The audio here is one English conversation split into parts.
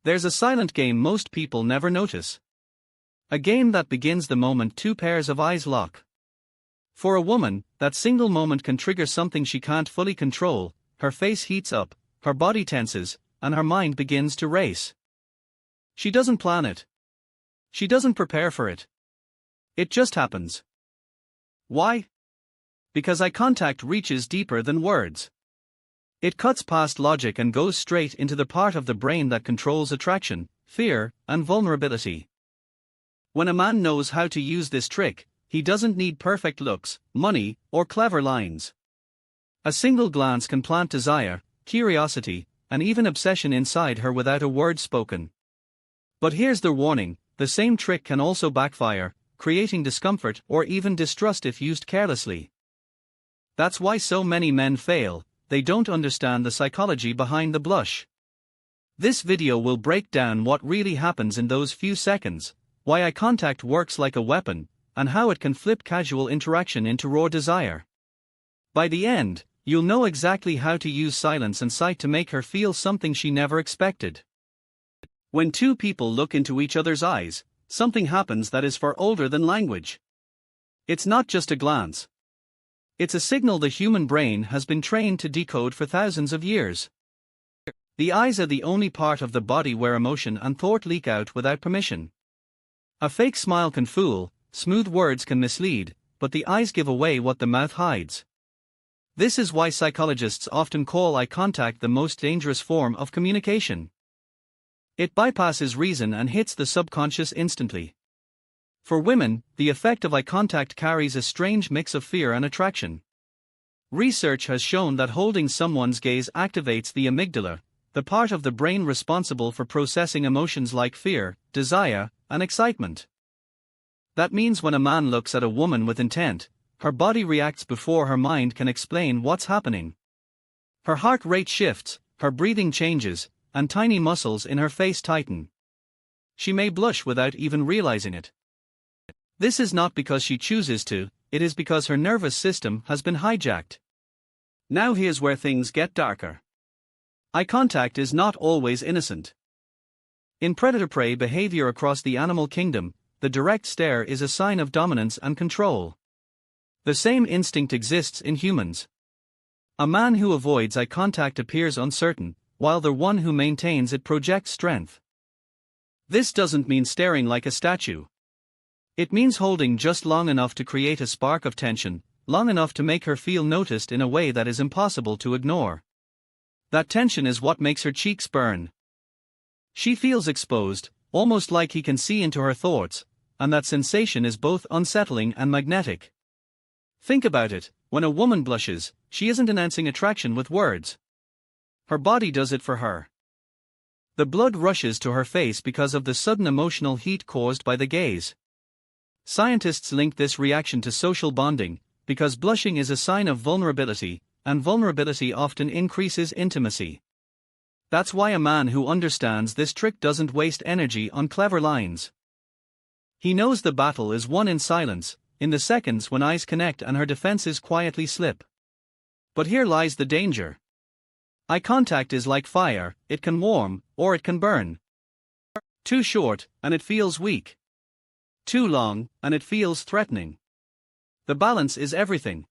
There's a silent game most people never notice. A game that begins the moment two pairs of eyes lock. For a woman, that single moment can trigger something she can't fully control. Her face heats up, her body tenses, and her mind begins to race. She doesn't plan it. She doesn't prepare for it. It just happens. Why? Because eye contact reaches deeper than words. It cuts past logic and goes straight into the part of the brain that controls attraction, fear, and vulnerability. When a man knows how to use this trick, he doesn't need perfect looks, money, or clever lines. A single glance can plant desire, curiosity, and even obsession inside her without a word spoken. But here's the warning: the same trick can also backfire, creating discomfort or even distrust if used carelessly. That's why so many men fail. They don't understand the psychology behind the blush. This video will break down what really happens in those few seconds, why eye contact works like a weapon, and how it can flip casual interaction into raw desire. By the end, you'll know exactly how to use silence and sight to make her feel something she never expected. When two people look into each other's eyes, something happens that is far older than language. It's not just a glance. It's a signal the human brain has been trained to decode for thousands of years. The eyes are the only part of the body where emotion and thought leak out without permission. A fake smile can fool, smooth words can mislead, but the eyes give away what the mouth hides. This is why psychologists often call eye contact the most dangerous form of communication. It bypasses reason and hits the subconscious instantly. For women, the effect of eye contact carries a strange mix of fear and attraction. Research has shown that holding someone's gaze activates the amygdala, the part of the brain responsible for processing emotions like fear, desire, and excitement. That means when a man looks at a woman with intent, her body reacts before her mind can explain what's happening. Her heart rate shifts, her breathing changes, and tiny muscles in her face tighten. She may blush without even realizing it. This is not because she chooses to, it is because her nervous system has been hijacked. Now here's where things get darker. Eye contact is not always innocent. In predator-prey behavior across the animal kingdom, the direct stare is a sign of dominance and control. The same instinct exists in humans. A man who avoids eye contact appears uncertain, while the one who maintains it projects strength. This doesn't mean staring like a statue. It means holding just long enough to create a spark of tension, long enough to make her feel noticed in a way that is impossible to ignore. That tension is what makes her cheeks burn. She feels exposed, almost like he can see into her thoughts, and that sensation is both unsettling and magnetic. Think about it: when a woman blushes, she isn't announcing attraction with words. Her body does it for her. The blood rushes to her face because of the sudden emotional heat caused by the gaze. Scientists link this reaction to social bonding, because blushing is a sign of vulnerability, and vulnerability often increases intimacy. That's why a man who understands this trick doesn't waste energy on clever lines. He knows the battle is won in silence, in the seconds when eyes connect and her defenses quietly slip. But here lies the danger. Eye contact is like fire: it can warm, or it can burn. Too short, and it feels weak. Too long, and it feels threatening. The balance is everything.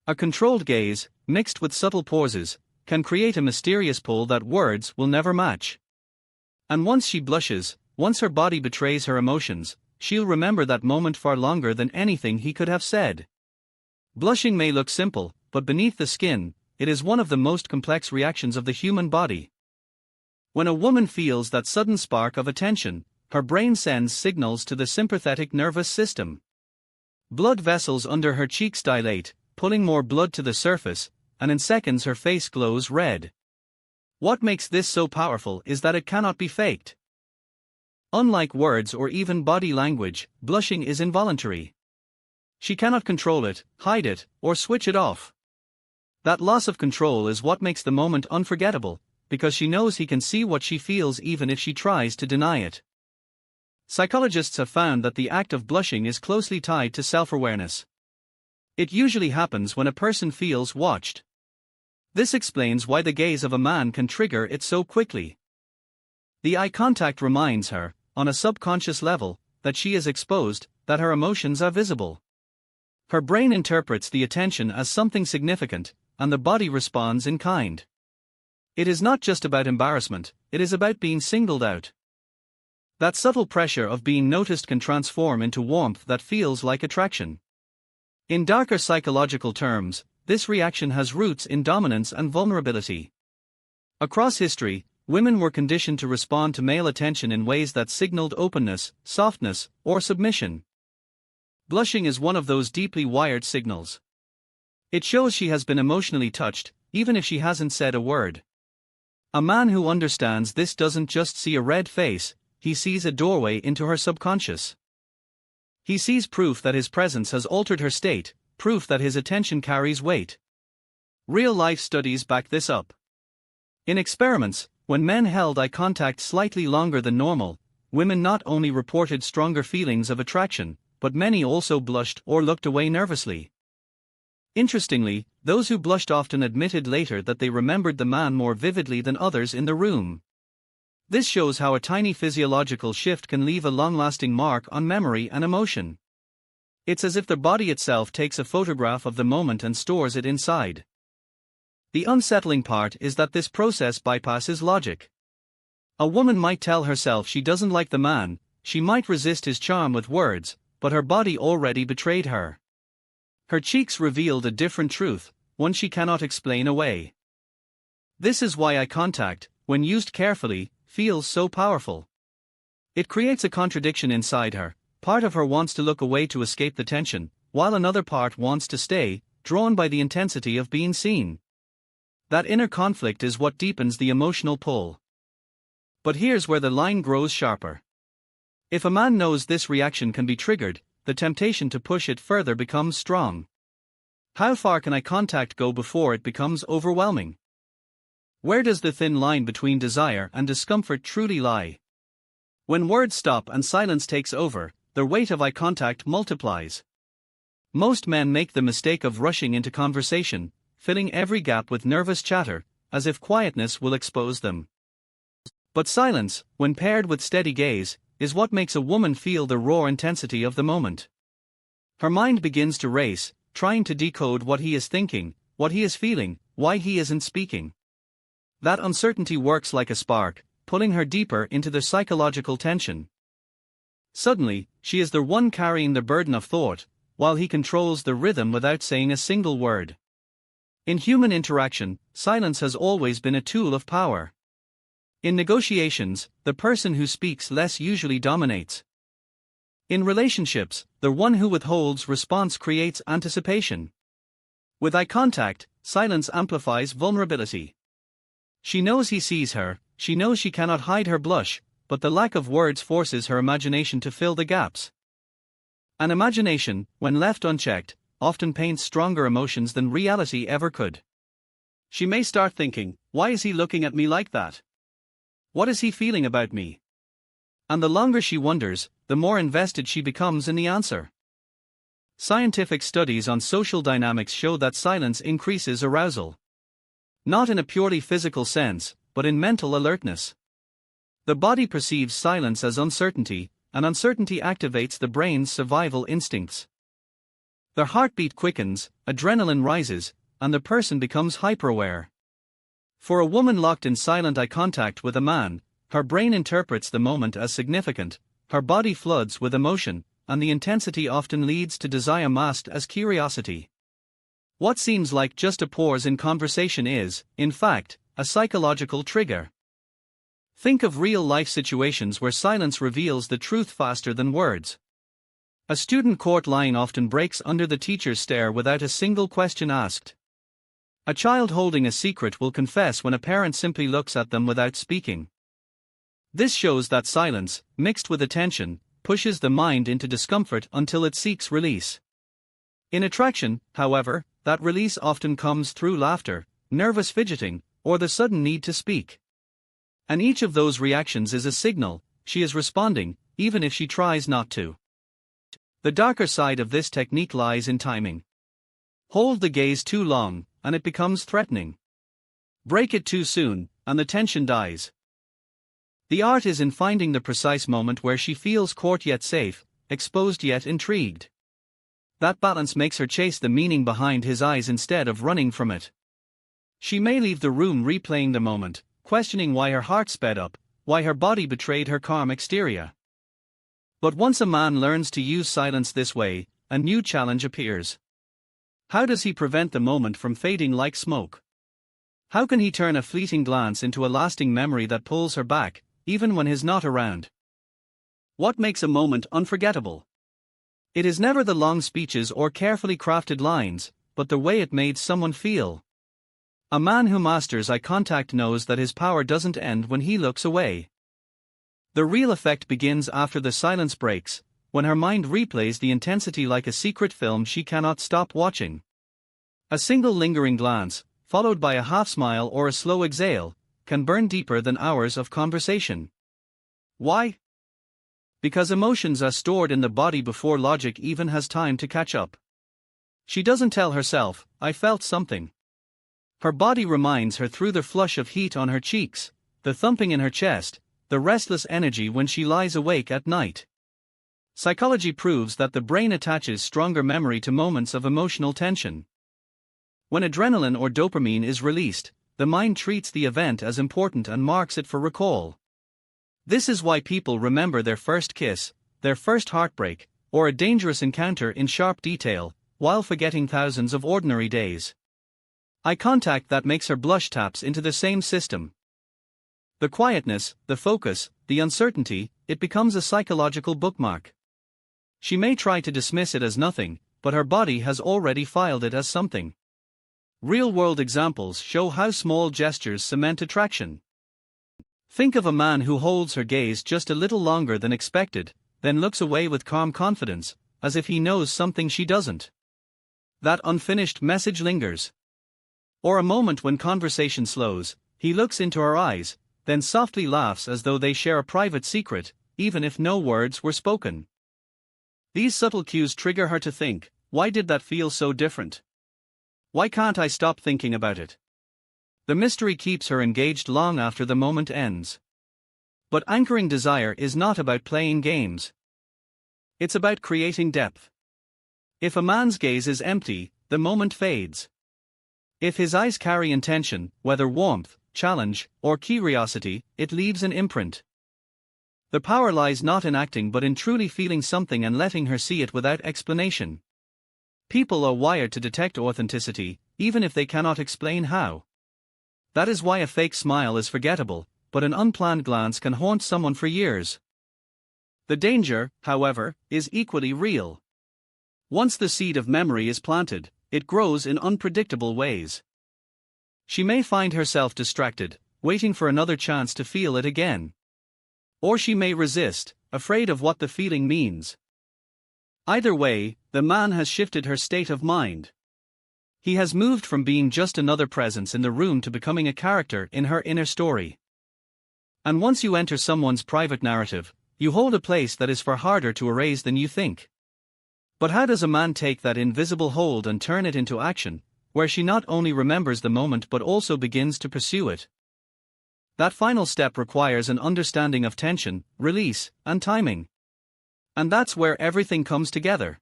A controlled gaze, mixed with subtle pauses, can create a mysterious pull that words will never match. And once she blushes, once her body betrays her emotions, she'll remember that moment far longer than anything he could have said. Blushing may look simple, but beneath the skin, it is one of the most complex reactions of the human body. When a woman feels that sudden spark of attention, her brain sends signals to the sympathetic nervous system. Blood vessels under her cheeks dilate, pulling more blood to the surface, and in seconds her face glows red. What makes this so powerful is that it cannot be faked. Unlike words or even body language, blushing is involuntary. She cannot control it, hide it, or switch it off. That loss of control is what makes the moment unforgettable, because she knows he can see what she feels even if she tries to deny it. Psychologists have found that the act of blushing is closely tied to self-awareness. It usually happens when a person feels watched. This explains why the gaze of a man can trigger it so quickly. The eye contact reminds her, on a subconscious level, that she is exposed, that her emotions are visible. Her brain interprets the attention as something significant, and the body responds in kind. It is not just about embarrassment, it is about being singled out. That subtle pressure of being noticed can transform into warmth that feels like attraction. In darker psychological terms, this reaction has roots in dominance and vulnerability. Across history, women were conditioned to respond to male attention in ways that signaled openness, softness, or submission. Blushing is one of those deeply wired signals. It shows she has been emotionally touched, even if she hasn't said a word. A man who understands this doesn't just see a red face, he sees a doorway into her subconscious. He sees proof that his presence has altered her state, proof that his attention carries weight. Real-life studies back this up. In experiments, when men held eye contact slightly longer than normal, women not only reported stronger feelings of attraction, but many also blushed or looked away nervously. Interestingly, those who blushed often admitted later that they remembered the man more vividly than others in the room. This shows how a tiny physiological shift can leave a long-lasting mark on memory and emotion. It's as if the body itself takes a photograph of the moment and stores it inside. The unsettling part is that this process bypasses logic. A woman might tell herself she doesn't like the man, she might resist his charm with words, but her body already betrayed her. Her cheeks revealed a different truth, one she cannot explain away. This is why eye contact, when used carefully, feels so powerful. It creates a contradiction inside her. Part of her wants to look away to escape the tension, while another part wants to stay, drawn by the intensity of being seen. That inner conflict is what deepens the emotional pull. But here's where the line grows sharper. If a man knows this reaction can be triggered, the temptation to push it further becomes strong. How far can eye contact go before it becomes overwhelming? Where does the thin line between desire and discomfort truly lie? When words stop and silence takes over, the weight of eye contact multiplies. Most men make the mistake of rushing into conversation, filling every gap with nervous chatter, as if quietness will expose them. But silence, when paired with steady gaze, is what makes a woman feel the raw intensity of the moment. Her mind begins to race, trying to decode what he is thinking, what he is feeling, why he isn't speaking. That uncertainty works like a spark, pulling her deeper into the psychological tension. Suddenly, she is the one carrying the burden of thought, while he controls the rhythm without saying a single word. In human interaction, silence has always been a tool of power. In negotiations, the person who speaks less usually dominates. In relationships, the one who withholds response creates anticipation. With eye contact, silence amplifies vulnerability. She knows he sees her, she knows she cannot hide her blush, but the lack of words forces her imagination to fill the gaps. An imagination, when left unchecked, often paints stronger emotions than reality ever could. She may start thinking, why is he looking at me like that? What is he feeling about me? And the longer she wonders, the more invested she becomes in the answer. Scientific studies on social dynamics show that silence increases arousal. Not in a purely physical sense, but in mental alertness. The body perceives silence as uncertainty, and uncertainty activates the brain's survival instincts. Their heartbeat quickens, adrenaline rises, and the person becomes hyper-aware. For a woman locked in silent eye contact with a man, her brain interprets the moment as significant, her body floods with emotion, and the intensity often leads to desire masked as curiosity. What seems like just a pause in conversation is, in fact, a psychological trigger. Think of real-life situations where silence reveals the truth faster than words. A student caught lying often breaks under the teacher's stare without a single question asked. A child holding a secret will confess when a parent simply looks at them without speaking. This shows that silence, mixed with attention, pushes the mind into discomfort until it seeks release. In attraction, however, that release often comes through laughter, nervous fidgeting, or the sudden need to speak. And each of those reactions is a signal, she is responding, even if she tries not to. The darker side of this technique lies in timing. Hold the gaze too long, and it becomes threatening. Break it too soon, and the tension dies. The art is in finding the precise moment where she feels caught yet safe, exposed yet intrigued. That balance makes her chase the meaning behind his eyes instead of running from it. She may leave the room replaying the moment, questioning why her heart sped up, why her body betrayed her calm exterior. But once a man learns to use silence this way, a new challenge appears. How does he prevent the moment from fading like smoke? How can he turn a fleeting glance into a lasting memory that pulls her back, even when he's not around? What makes a moment unforgettable? It is never the long speeches or carefully crafted lines, but the way it made someone feel. A man who masters eye contact knows that his power doesn't end when he looks away. The real effect begins after the silence breaks, when her mind replays the intensity like a secret film she cannot stop watching. A single lingering glance, followed by a half smile or a slow exhale, can burn deeper than hours of conversation. Why? Because emotions are stored in the body before logic even has time to catch up. She doesn't tell herself, "I felt something." Her body reminds her through the flush of heat on her cheeks, the thumping in her chest, the restless energy when she lies awake at night. Psychology proves that the brain attaches stronger memory to moments of emotional tension. When adrenaline or dopamine is released, the mind treats the event as important and marks it for recall. This is why people remember their first kiss, their first heartbreak, or a dangerous encounter in sharp detail, while forgetting thousands of ordinary days. Eye contact that makes her blush taps into the same system. The quietness, the focus, the uncertainty, it becomes a psychological bookmark. She may try to dismiss it as nothing, but her body has already filed it as something. Real-world examples show how small gestures cement attraction. Think of a man who holds her gaze just a little longer than expected, then looks away with calm confidence, as if he knows something she doesn't. That unfinished message lingers. Or a moment when conversation slows, he looks into her eyes, then softly laughs as though they share a private secret, even if no words were spoken. These subtle cues trigger her to think, why did that feel so different? Why can't I stop thinking about it? The mystery keeps her engaged long after the moment ends. But anchoring desire is not about playing games. It's about creating depth. If a man's gaze is empty, the moment fades. If his eyes carry intention, whether warmth, challenge, or curiosity, it leaves an imprint. The power lies not in acting but in truly feeling something and letting her see it without explanation. People are wired to detect authenticity, even if they cannot explain how. That is why a fake smile is forgettable, but an unplanned glance can haunt someone for years. The danger, however, is equally real. Once the seed of memory is planted, it grows in unpredictable ways. She may find herself distracted, waiting for another chance to feel it again. Or she may resist, afraid of what the feeling means. Either way, the man has shifted her state of mind. He has moved from being just another presence in the room to becoming a character in her inner story. And once you enter someone's private narrative, you hold a place that is far harder to erase than you think. But how does a man take that invisible hold and turn it into action, where she not only remembers the moment but also begins to pursue it? That final step requires an understanding of tension, release, and timing. And that's where everything comes together.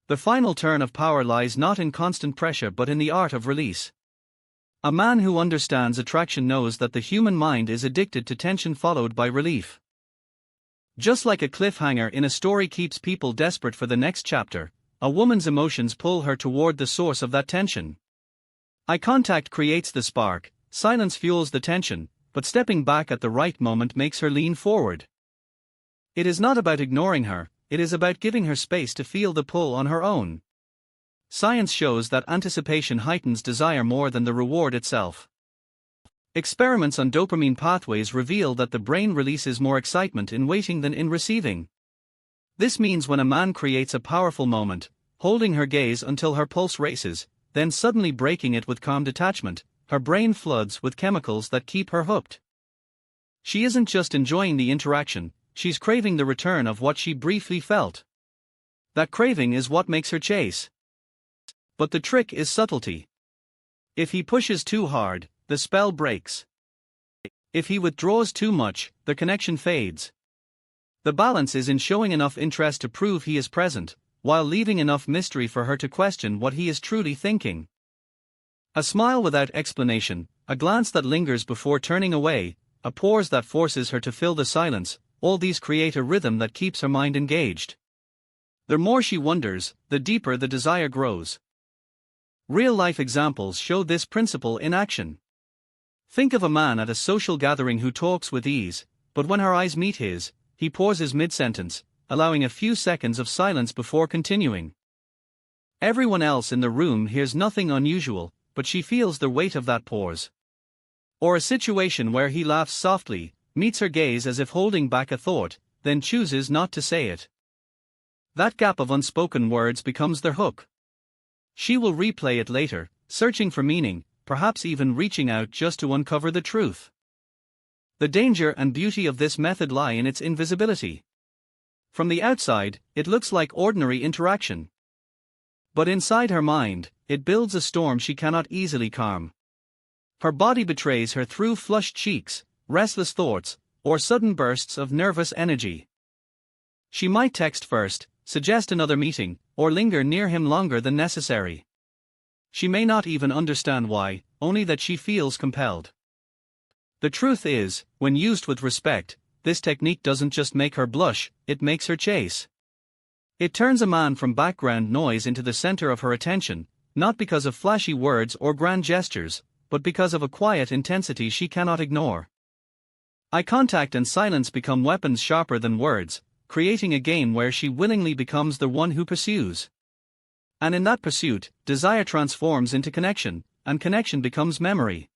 The final turn of power lies not in constant pressure but in the art of release. A man who understands attraction knows that the human mind is addicted to tension followed by relief. Just like a cliffhanger in a story keeps people desperate for the next chapter, a woman's emotions pull her toward the source of that tension. Eye contact creates the spark, silence fuels the tension, but stepping back at the right moment makes her lean forward. It is not about ignoring her, it is about giving her space to feel the pull on her own. Science shows that anticipation heightens desire more than the reward itself. Experiments on dopamine pathways reveal that the brain releases more excitement in waiting than in receiving. This means when a man creates a powerful moment, holding her gaze until her pulse races, then suddenly breaking it with calm detachment, her brain floods with chemicals that keep her hooked. She isn't just enjoying the interaction, she's craving the return of what she briefly felt. That craving is what makes her chase. But the trick is subtlety. If he pushes too hard, the spell breaks. If he withdraws too much, the connection fades. The balance is in showing enough interest to prove he is present, while leaving enough mystery for her to question what he is truly thinking. A smile without explanation, a glance that lingers before turning away, a pause that forces her to fill the silence, all these create a rhythm that keeps her mind engaged. The more she wonders, the deeper the desire grows. Real-life examples show this principle in action. Think of a man at a social gathering who talks with ease, but when her eyes meet his, he pauses mid-sentence, allowing a few seconds of silence before continuing. Everyone else in the room hears nothing unusual, but she feels the weight of that pause. Or a situation where he laughs softly, meets her gaze as if holding back a thought, then chooses not to say it. That gap of unspoken words becomes their hook. She will replay it later, searching for meaning, perhaps even reaching out just to uncover the truth. The danger and beauty of this method lie in its invisibility. From the outside, it looks like ordinary interaction. But inside her mind, it builds a storm she cannot easily calm. Her body betrays her through flushed cheeks, restless thoughts, or sudden bursts of nervous energy. She might text first, suggest another meeting, or linger near him longer than necessary. She may not even understand why, only that she feels compelled. The truth is, when used with respect, this technique doesn't just make her blush, it makes her chase. It turns a man from background noise into the center of her attention, not because of flashy words or grand gestures, but because of a quiet intensity she cannot ignore. Eye contact and silence become weapons sharper than words, creating a game where she willingly becomes the one who pursues. And in that pursuit, desire transforms into connection, and connection becomes memory.